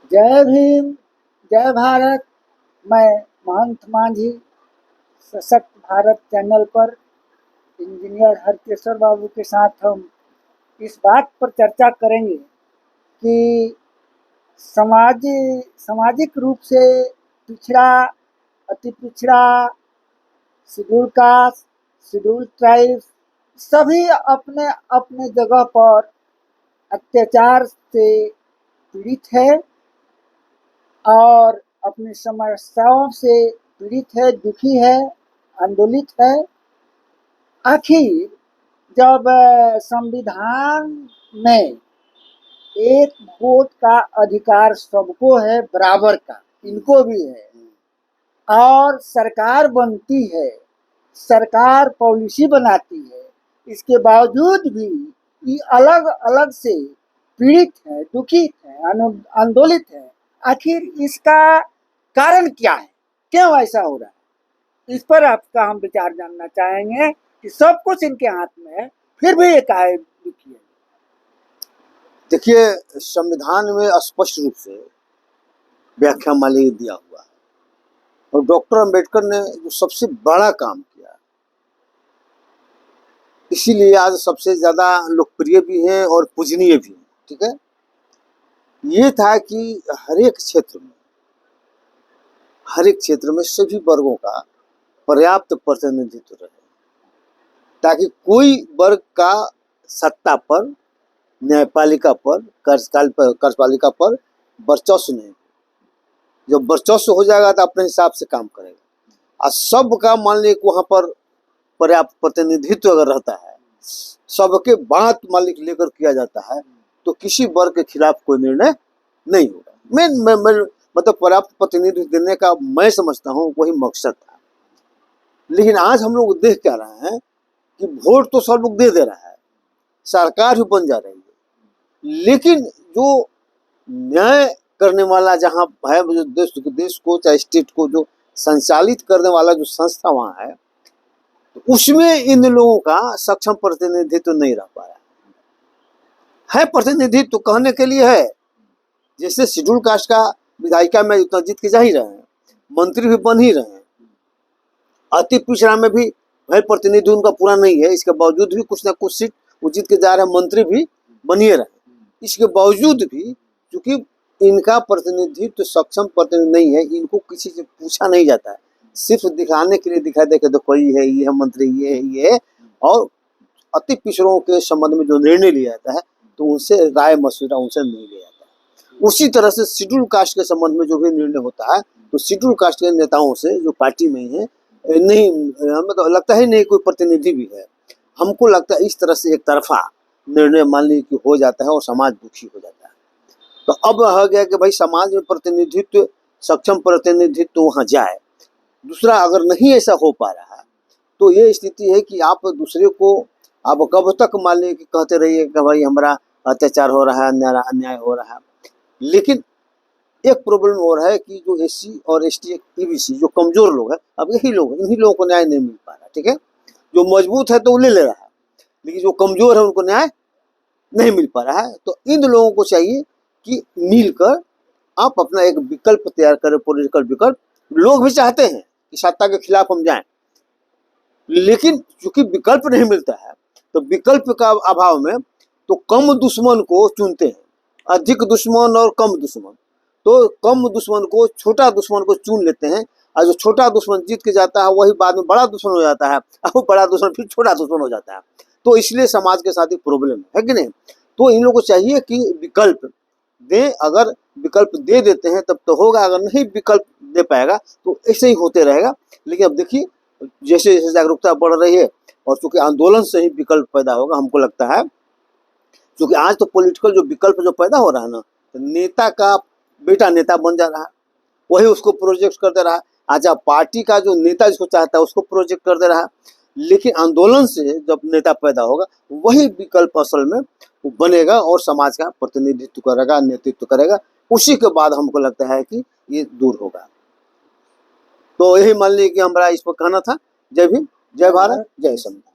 जय भीम, जय भारत। मैं महंत मांझी सशक्त भारत चैनल पर इंजीनियर हरकेश्वर बाबू के साथ हम इस बात पर चर्चा करेंगे कि सामाजिक रूप से पिछड़ा, अति पिछड़ा, शेड्यूल कास्ट, शेड्यूल ट्राइब्स सभी अपने अपने जगह पर अत्याचार से पीड़ित है और अपनी समस्याओं से पीड़ित है, दुखी है, आंदोलित है। आखिर जब संविधान में एक वोट का अधिकार सबको है, बराबर का इनको भी है, और सरकार बनती है, सरकार पॉलिसी बनाती है, इसके बावजूद भी ये अलग अलग से पीड़ित है, दुखित है, आंदोलित है। आखिर इसका कारण क्या है, क्यों ऐसा हो रहा है? इस पर आपका हम विचार जानना चाहेंगे कि सब कुछ इनके हाथ में है, फिर भी ये काहे दुखी है। देखिए, संविधान में स्पष्ट रूप से व्याख्या माली दिया हुआ है और डॉक्टर अंबेडकर ने जो सबसे बड़ा काम किया, इसीलिए आज सबसे ज्यादा लोकप्रिय भी हैं और पूजनीय भी हैं। ठीक है, ये था कि हर एक क्षेत्र में सभी वर्गों का पर्याप्त प्रतिनिधित्व रहे, ताकि कोई वर्ग का सत्ता पर, न्यायपालिका पर, कार्यपालिका पर वर्चस्व नहीं। जब वर्चस्व हो जाएगा तो अपने हिसाब से काम करेगा। और सबका मान लीजिए वहां पर पर्याप्त प्रतिनिधित्व अगर रहता है, सबके बात मालिक लेकर किया जाता है, तो किसी वर्ग के खिलाफ कोई निर्णय नहीं होगा। मतलब पर्याप्त प्रतिनिधित्व देने का मैं समझता हूँ वही मकसद था। लेकिन आज हम लोग देख क्या रहे हैं कि वोट तो सब लोग दे रहा है, सरकार भी बन जा रही है, लेकिन जो न्याय करने वाला जहाँ है, जो देश को चाहे स्टेट को जो संचालित करने वाला जो संस्था वहाँ है, तो उसमें इन लोगों का सक्षम प्रतिनिधित्व नहीं रह पा रहा है। प्रतिनिधित्व तो कहने के लिए है, जैसे शेड्यूल कास्ट का विधायिका में उतना जीत के जा ही रहे हैं, मंत्री भी बन ही रहे हैं। अति पिछड़ा में भी भाई प्रतिनिधि उनका पूरा नहीं है, इसके बावजूद भी कुछ ना कुछ सीट वो जीत के जा रहे हैं, मंत्री भी बनिए रहे। इसके बावजूद भी क्योंकि इनका प्रतिनिधित्व सक्षम प्रतिनिधि नहीं है, इनको किसी से पूछा नहीं जाता है, सिर्फ दिखाने के लिए दिखा दे के देखो ये है मंत्री, ये है। और अति पिछड़ों के संबंध में जो निर्णय लिया जाता है तो उनसे राय मशविरा उनसे नहीं लिया जाता है। उसी तरह से शेड्यूल कास्ट के संबंध में जो भी निर्णय होता है तो शेड्यूल कास्ट के नेताओं से जो पार्टी में है नहीं, हमें तो लगता है नहीं कोई प्रतिनिधि भी है। हमको लगता है इस तरह से एक तरफा निर्णय मान लीजिए कि हो जाता है और समाज दुखी हो जाता है। तो अब रह गया कि भाई समाज में प्रतिनिधित्व, सक्षम प्रतिनिधित्व वहाँ जाए। दूसरा, अगर नहीं ऐसा हो पा रहा है तो ये स्थिति है कि आप दूसरे को आप कब तक मान लीजिए कि कहते रहिए कि भाई हमारा अत्याचार हो रहा है, अन्याय हो रहा है। लेकिन एक प्रॉब्लम हो रहा है कि जो एससी और एसटी ईबीसी जो कमजोर लोग हैं, अब इन्हीं लोगों को न्याय नहीं मिल पा रहा। ठीक है, जो मजबूत है तो वो ले रहा है, लेकिन जो कमजोर है उनको न्याय नहीं मिल पा रहा है। तो इन लोगों को चाहिए कि मिलकर आप अपना एक विकल्प तैयार करें, पॉलिटिकल विकल्प। लोग भी चाहते हैं कि सत्ता के खिलाफ हम जाएं, लेकिन चूंकि विकल्प नहीं मिलता है तो विकल्प का अभाव में तो कम दुश्मन को चुनते हैं, अधिक दुश्मन और कम दुश्मन। तो कम दुश्मन को, छोटा दुश्मन को चुन लेते हैं, और जो छोटा दुश्मन जीत के जाता है वही बाद में बड़ा दुश्मन हो जाता है, और बड़ा दुश्मन फिर छोटा दुश्मन हो जाता है। तो इसलिए समाज के साथ एक प्रॉब्लम है कि नहीं। तो इन लोगों को चाहिए कि विकल्प दे, अगर विकल्प दे देते हैं तब तो होगा, अगर नहीं विकल्प दे पाएगा तो ऐसे ही होते रहेगा। लेकिन अब देखिए जैसे जैसे जागरूकता बढ़ रही है और चूंकि आंदोलन से ही विकल्प पैदा होगा, हमको लगता है क्योंकि आज तो पॉलिटिकल जो विकल्प जो पैदा हो रहा है ना, तो नेता का बेटा नेता बन जा रहा है, वही उसको प्रोजेक्ट कर दे रहा है। आज पार्टी का जो नेता जिसको चाहता है उसको प्रोजेक्ट कर दे रहा है। लेकिन आंदोलन से जब नेता पैदा होगा वही विकल्प असल में वो बनेगा और समाज का प्रतिनिधित्व करेगा, नेतृत्व करेगा। उसी के बाद हमको लगता है कि ये दूर होगा। तो यही मान लीजिए कि हमारा इस पर कहना था। जय भीम, जय भारत, जय संविधान।